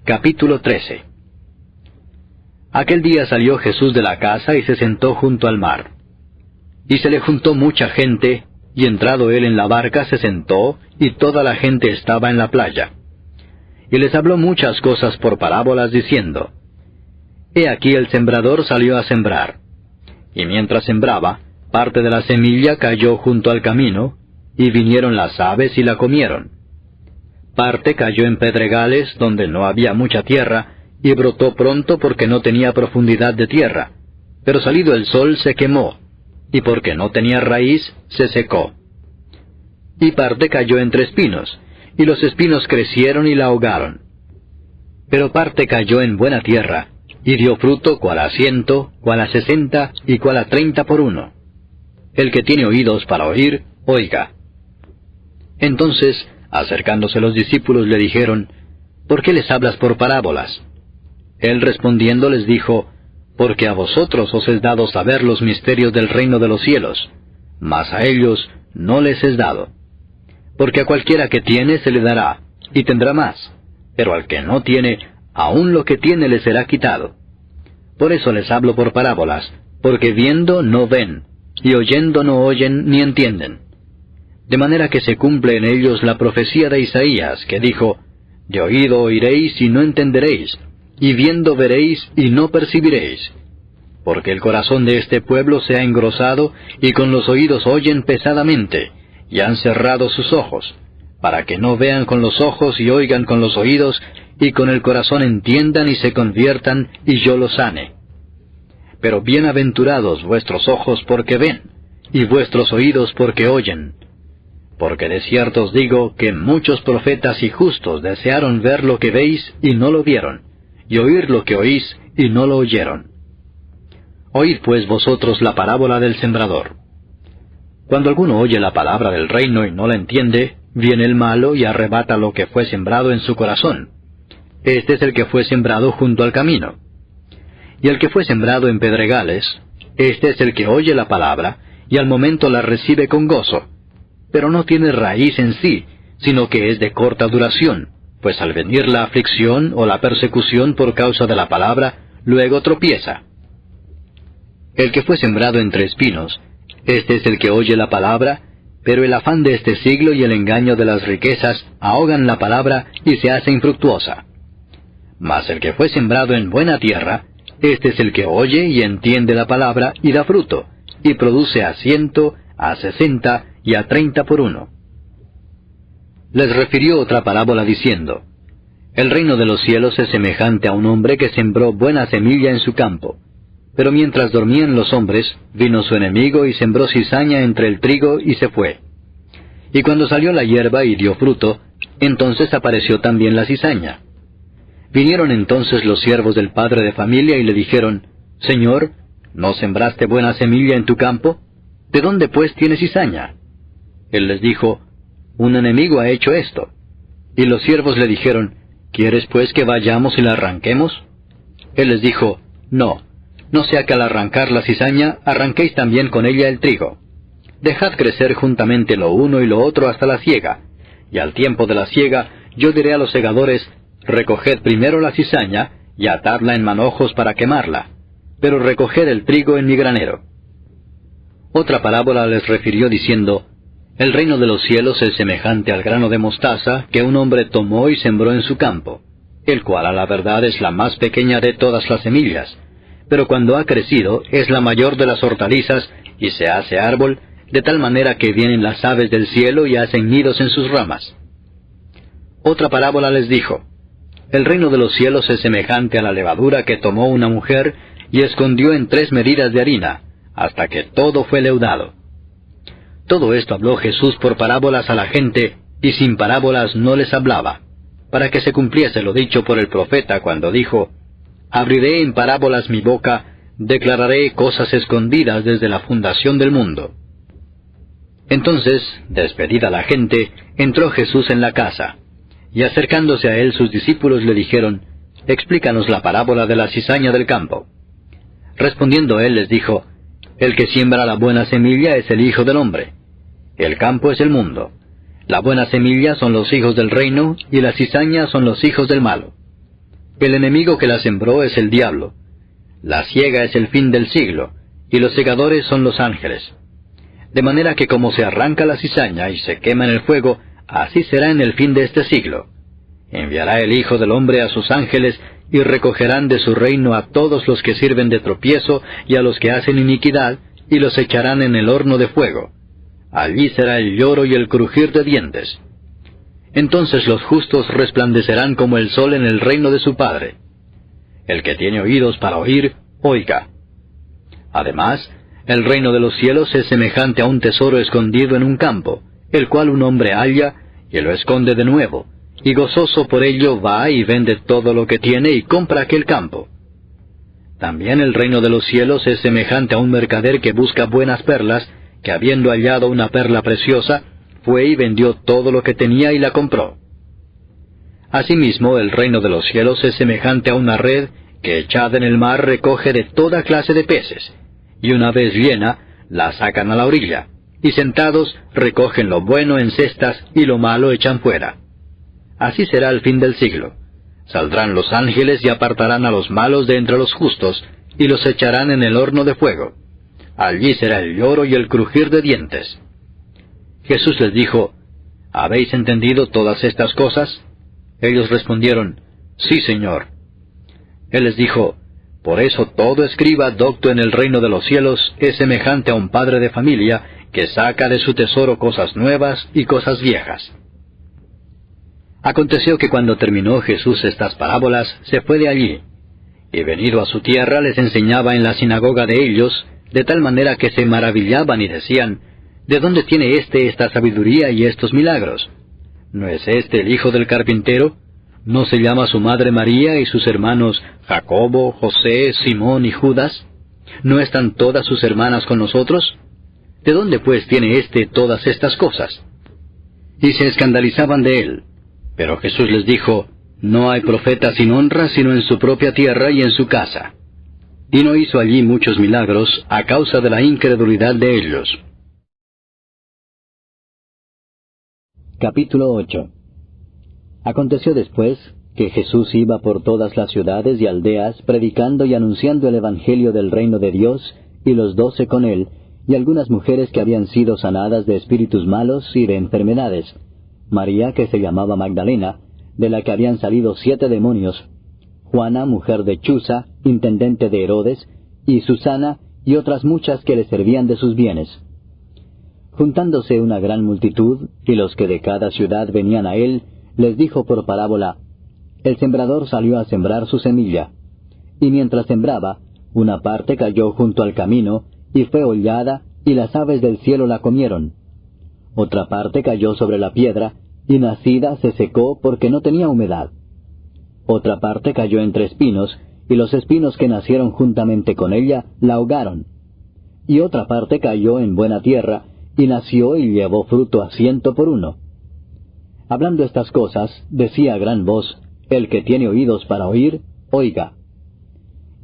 Capítulo 13. Aquel día salió Jesús de la casa y se sentó junto al mar. Y se le juntó mucha gente, y entrado él en la barca se sentó, y toda la gente estaba en la playa. Y les habló muchas cosas por parábolas, diciendo: He aquí el sembrador salió a sembrar. Y mientras sembraba, parte de la semilla cayó junto al camino, y vinieron las aves y la comieron. Parte cayó en pedregales donde no había mucha tierra, y brotó pronto porque no tenía profundidad de tierra, pero salido el sol se quemó, y porque no tenía raíz se secó. Y parte cayó entre espinos, y los espinos crecieron y la ahogaron. Pero parte cayó en buena tierra, y dio fruto cual a 100, cual a 60, y cual a 30 por uno. El que tiene oídos para oír, oiga. Entonces, acercándose los discípulos, le dijeron: ¿Por qué les hablas por parábolas? Él respondiendo les dijo: Porque a vosotros os es dado saber los misterios del reino de los cielos, mas a ellos no les es dado. Porque a cualquiera que tiene se le dará, y tendrá más, pero al que no tiene, aun lo que tiene le será quitado. Por eso les hablo por parábolas, porque viendo no ven, y oyendo no oyen ni entienden. De manera que se cumple en ellos la profecía de Isaías, que dijo: De oído oiréis y no entenderéis, y viendo veréis y no percibiréis. Porque el corazón de este pueblo se ha engrosado, y con los oídos oyen pesadamente, y han cerrado sus ojos, para que no vean con los ojos y oigan con los oídos, y con el corazón entiendan y se conviertan, y yo los sane. Pero bienaventurados vuestros ojos porque ven, y vuestros oídos porque oyen. Porque de cierto os digo que muchos profetas y justos desearon ver lo que veis y no lo vieron, y oír lo que oís y no lo oyeron. Oíd pues vosotros la parábola del sembrador. Cuando alguno oye la palabra del reino y no la entiende, viene el malo y arrebata lo que fue sembrado en su corazón. Este es el que fue sembrado junto al camino. Y el que fue sembrado en pedregales, este es el que oye la palabra, y al momento la recibe con gozo, pero no tiene raíz en sí, sino que es de corta duración, pues al venir la aflicción o la persecución por causa de la palabra, luego tropieza. El que fue sembrado entre espinos, este es el que oye la palabra, pero el afán de este siglo y el engaño de las riquezas ahogan la palabra y se hace infructuosa. Mas el que fue sembrado en buena tierra, este es el que oye y entiende la palabra y da fruto, y produce a 100, a 60 y a 30 por uno. Les refirió otra parábola diciendo: El reino de los cielos es semejante a un hombre que sembró buena semilla en su campo. Pero mientras dormían los hombres, vino su enemigo y sembró cizaña entre el trigo y se fue. Y cuando salió la hierba y dio fruto, entonces apareció también la cizaña. Vinieron entonces los siervos del padre de familia y le dijeron: Señor, ¿no sembraste buena semilla en tu campo? ¿De dónde pues tienes cizaña? Él les dijo: Un enemigo ha hecho esto. Y los siervos le dijeron: ¿Quieres pues que vayamos y la arranquemos? Él les dijo: No sea que al arrancar la cizaña, arranquéis también con ella el trigo. Dejad crecer juntamente lo uno y lo otro hasta la siega, y al tiempo de la siega yo diré a los segadores: Recoged primero la cizaña, y atadla en manojos para quemarla, pero recoged el trigo en mi granero. Otra parábola les refirió diciendo: El reino de los cielos es semejante al grano de mostaza que un hombre tomó y sembró en su campo, el cual a la verdad es la más pequeña de todas las semillas, pero cuando ha crecido es la mayor de las hortalizas y se hace árbol, de tal manera que vienen las aves del cielo y hacen nidos en sus ramas. Otra parábola les dijo: El reino de los cielos es semejante a la levadura que tomó una mujer y escondió en 3 medidas de harina, hasta que todo fue leudado. Todo esto habló Jesús por parábolas a la gente, y sin parábolas no les hablaba, para que se cumpliese lo dicho por el profeta cuando dijo: Abriré en parábolas mi boca, declararé cosas escondidas desde la fundación del mundo. Entonces, despedida la gente, entró Jesús en la casa, y acercándose a él sus discípulos le dijeron: Explícanos la parábola de la cizaña del campo. Respondiendo él les dijo: El que siembra la buena semilla es el Hijo del Hombre. El campo es el mundo. La buena semilla son los hijos del reino, y la cizaña son los hijos del malo. El enemigo que la sembró es el diablo. La siega es el fin del siglo, y los segadores son los ángeles. De manera que como se arranca la cizaña y se quema en el fuego, así será en el fin de este siglo. Enviará el Hijo del Hombre a sus ángeles, y recogerán de su reino a todos los que sirven de tropiezo y a los que hacen iniquidad, y los echarán en el horno de fuego. Allí será el lloro y el crujir de dientes. Entonces los justos resplandecerán como el sol en el reino de su Padre. El que tiene oídos para oír, oiga. Además, el reino de los cielos es semejante a un tesoro escondido en un campo, el cual un hombre halla, y lo esconde de nuevo, y gozoso por ello va y vende todo lo que tiene y compra aquel campo. También el reino de los cielos es semejante a un mercader que busca buenas perlas, que habiendo hallado una perla preciosa, fue y vendió todo lo que tenía y la compró. Asimismo, el reino de los cielos es semejante a una red que echada en el mar recoge de toda clase de peces, y una vez llena, la sacan a la orilla, y sentados recogen lo bueno en cestas y lo malo echan fuera. Así será el fin del siglo. Saldrán los ángeles y apartarán a los malos de entre los justos, y los echarán en el horno de fuego. Allí será el lloro y el crujir de dientes. Jesús les dijo, ¿habéis entendido todas estas cosas? Ellos respondieron, Sí, Señor. Él les dijo, Por eso todo escriba docto en el reino de los cielos es semejante a un padre de familia que saca de su tesoro cosas nuevas y cosas viejas. Aconteció que cuando terminó Jesús estas parábolas, se fue de allí, y venido a su tierra les enseñaba en la sinagoga de ellos, de tal manera que se maravillaban y decían, ¿de dónde tiene esta sabiduría y estos milagros? ¿No es este el hijo del carpintero? ¿No se llama su madre María y sus hermanos Jacobo, José, Simón y Judas? ¿No están todas sus hermanas con nosotros? ¿De dónde pues tiene todas estas cosas? Y se escandalizaban de él. Pero Jesús les dijo, No hay profeta sin honra sino en su propia tierra y en su casa. Y no hizo allí muchos milagros a causa de la incredulidad de ellos. Capítulo 8. Aconteció después que Jesús iba por todas las ciudades y aldeas, predicando y anunciando el Evangelio del reino de Dios, y los 12 con él, y algunas mujeres que habían sido sanadas de espíritus malos y de enfermedades. María, que se llamaba Magdalena, de la que habían salido 7 demonios, Juana, mujer de Chuza, intendente de Herodes, y Susana, y otras muchas que le servían de sus bienes. Juntándose una gran multitud, y los que de cada ciudad venían a él, les dijo por parábola, El sembrador salió a sembrar su semilla, y mientras sembraba, una parte cayó junto al camino, y fue hollada, y las aves del cielo la comieron. Otra parte cayó sobre la piedra, y nacida se secó porque no tenía humedad. Otra parte cayó entre espinos, y los espinos que nacieron juntamente con ella la ahogaron. Y otra parte cayó en buena tierra, y nació y llevó fruto a 100 por 1. Hablando estas cosas, decía a gran voz, El que tiene oídos para oír, oiga.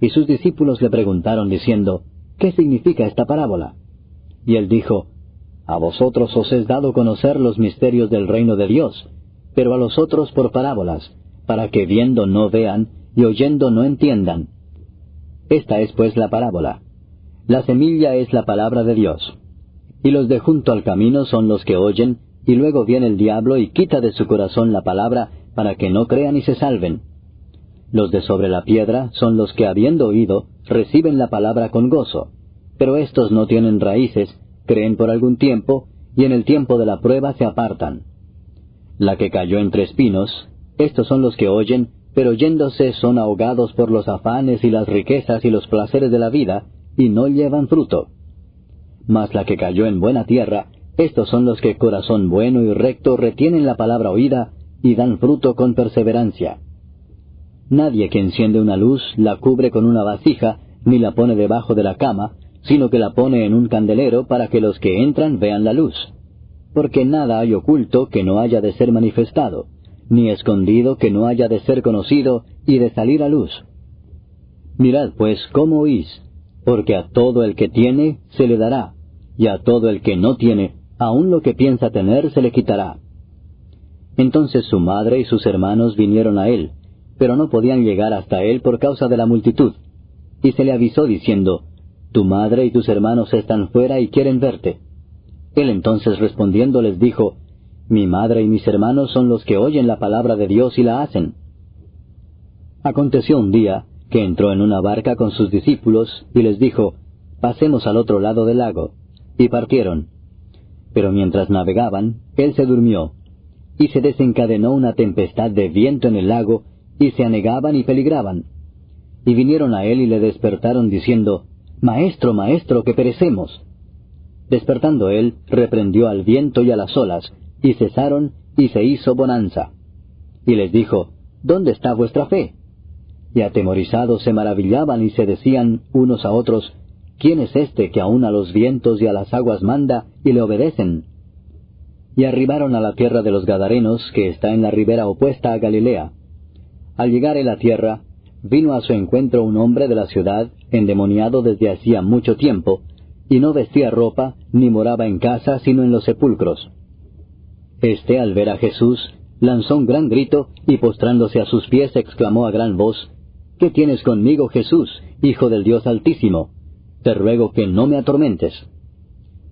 Y sus discípulos le preguntaron diciendo, ¿qué significa esta parábola? Y él dijo, A vosotros os es dado conocer los misterios del reino de Dios, pero a los otros por parábolas, para que viendo no vean, y oyendo no entiendan. Esta es pues la parábola. La semilla es la palabra de Dios. Y los de junto al camino son los que oyen, y luego viene el diablo y quita de su corazón la palabra, para que no crean y se salven. Los de sobre la piedra son los que, habiendo oído, reciben la palabra con gozo, pero éstos no tienen raíces, creen por algún tiempo, y en el tiempo de la prueba se apartan. La que cayó entre espinos, estos son los que oyen, pero yéndose son ahogados por los afanes y las riquezas y los placeres de la vida, y no llevan fruto. Mas la que cayó en buena tierra, estos son los que corazón bueno y recto retienen la palabra oída, y dan fruto con perseverancia. Nadie que enciende una luz la cubre con una vasija, ni la pone debajo de la cama, sino que la pone en un candelero para que los que entran vean la luz. Porque nada hay oculto que no haya de ser manifestado, ni escondido que no haya de ser conocido y de salir a luz. Mirad pues cómo oís, porque a todo el que tiene se le dará, y a todo el que no tiene, aun lo que piensa tener se le quitará. Entonces su madre y sus hermanos vinieron a él, pero no podían llegar hasta él por causa de la multitud. Y se le avisó diciendo, Tu madre y tus hermanos están fuera y quieren verte. Él entonces respondiendo les dijo, Mi madre y mis hermanos son los que oyen la palabra de Dios y la hacen. Aconteció un día que entró en una barca con sus discípulos y les dijo, Pasemos al otro lado del lago. Y partieron. Pero mientras navegaban, él se durmió. Y se desencadenó una tempestad de viento en el lago, y se anegaban y peligraban. Y vinieron a él y le despertaron diciendo, Maestro, maestro, que perecemos. Despertando él, reprendió al viento y a las olas, y cesaron, y se hizo bonanza. Y les dijo, ¿Dónde está vuestra fe? Y atemorizados se maravillaban y se decían unos a otros, ¿Quién es este que aun a los vientos y a las aguas manda, y le obedecen? Y arribaron a la tierra de los Gadarenos, que está en la ribera opuesta a Galilea. Al llegar él a tierra, vino a su encuentro un hombre de la ciudad, endemoniado desde hacía mucho tiempo, y no vestía ropa, ni moraba en casa, sino en los sepulcros. Este, al ver a Jesús, lanzó un gran grito, y postrándose a sus pies, exclamó a gran voz, ¿Qué tienes conmigo, Jesús, Hijo del Dios Altísimo? Te ruego que no me atormentes.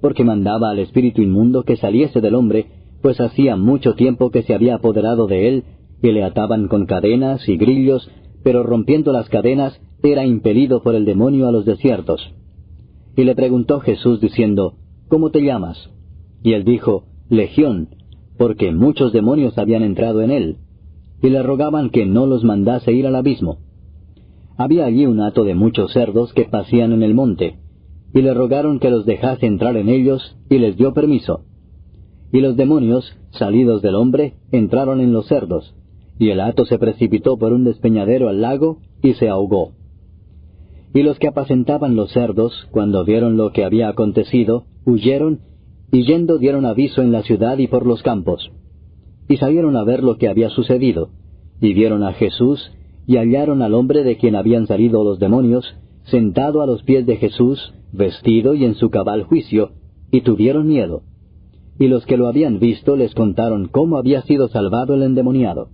Porque mandaba al espíritu inmundo que saliese del hombre, pues hacía mucho tiempo que se había apoderado de él, y le ataban con cadenas y grillos, pero rompiendo las cadenas, era impelido por el demonio a los desiertos. Y le preguntó Jesús diciendo, ¿Cómo te llamas? Y él dijo, Legión, porque muchos demonios habían entrado en él, y le rogaban que no los mandase ir al abismo. Había allí un hato de muchos cerdos que pacían en el monte, y le rogaron que los dejase entrar en ellos, y les dio permiso. Y los demonios, salidos del hombre, entraron en los cerdos, y el hato se precipitó por un despeñadero al lago, y se ahogó. Y los que apacentaban los cerdos, cuando vieron lo que había acontecido, huyeron, y yendo dieron aviso en la ciudad y por los campos. Y salieron a ver lo que había sucedido, y vieron a Jesús, y hallaron al hombre de quien habían salido los demonios, sentado a los pies de Jesús, vestido y en su cabal juicio, y tuvieron miedo. Y los que lo habían visto les contaron cómo había sido salvado el endemoniado.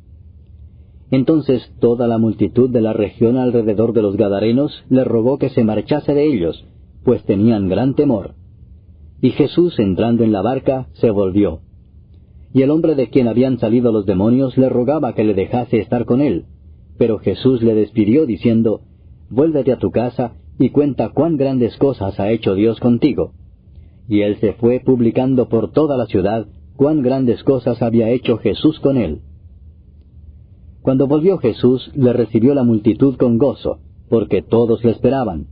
Entonces toda la multitud de la región alrededor de los Gadarenos le rogó que se marchase de ellos, pues tenían gran temor. Y Jesús, entrando en la barca, se volvió. Y el hombre de quien habían salido los demonios le rogaba que le dejase estar con él. Pero Jesús le despidió diciendo, Vuélvete a tu casa y cuenta cuán grandes cosas ha hecho Dios contigo. Y él se fue publicando por toda la ciudad cuán grandes cosas había hecho Jesús con él. Cuando volvió Jesús, le recibió la multitud con gozo, porque todos le esperaban.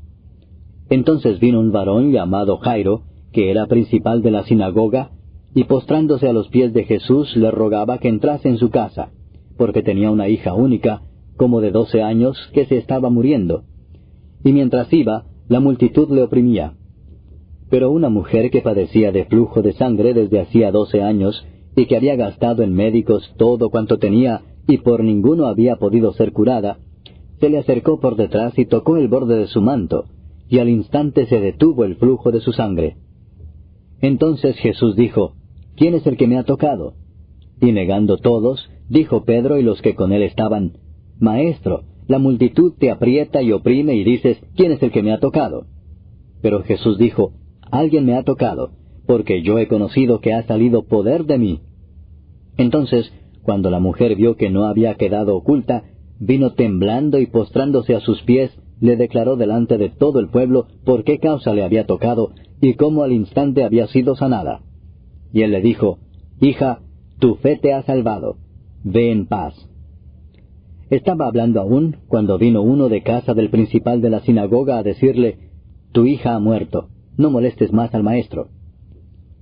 Entonces vino un varón llamado Jairo, que era principal de la sinagoga, y postrándose a los pies de Jesús le rogaba que entrase en su casa, porque tenía una hija única, como de 12 años, que se estaba muriendo. Y mientras iba, la multitud le oprimía. Pero una mujer que padecía de flujo de sangre desde hacía 12 años, y que había gastado en médicos todo cuanto tenía, y por ninguno había podido ser curada, se le acercó por detrás y tocó el borde de su manto, y al instante se detuvo el flujo de su sangre. Entonces Jesús dijo, ¿Quién es el que me ha tocado? Y negando todos, dijo Pedro y los que con él estaban, Maestro, la multitud te aprieta y oprime y dices, ¿quién es el que me ha tocado? Pero Jesús dijo, Alguien me ha tocado, porque yo he conocido que ha salido poder de mí. Entonces, cuando la mujer vio que no había quedado oculta, vino temblando y postrándose a sus pies, le declaró delante de todo el pueblo por qué causa le había tocado y cómo al instante había sido sanada. Y él le dijo, Hija, tu fe te ha salvado, ve en paz. Estaba hablando aún cuando vino uno de casa del principal de la sinagoga a decirle, Tu hija ha muerto, no molestes más al maestro.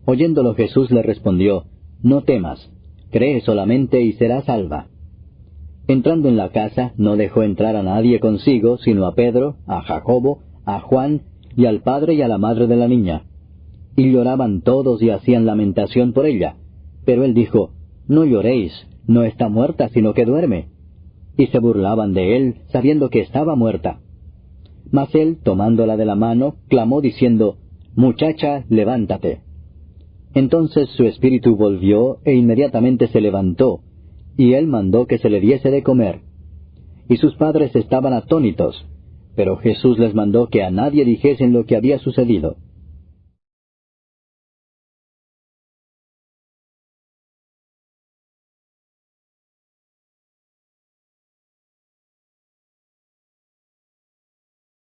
Oyéndolo Jesús le respondió, No temas, cree solamente y serás salva. Entrando en la casa, no dejó entrar a nadie consigo, sino a Pedro, a Jacobo, a Juan, y al padre y a la madre de la niña. Y lloraban todos y hacían lamentación por ella. Pero él dijo, No lloréis, no está muerta, sino que duerme. Y se burlaban de él, sabiendo que estaba muerta. Mas él, tomándola de la mano, clamó diciendo, Muchacha, levántate. Entonces su espíritu volvió, e inmediatamente se levantó, y él mandó que se le diese de comer. y sus padres estaban atónitos. Pero Jesús les mandó que a nadie dijesen lo que había sucedido.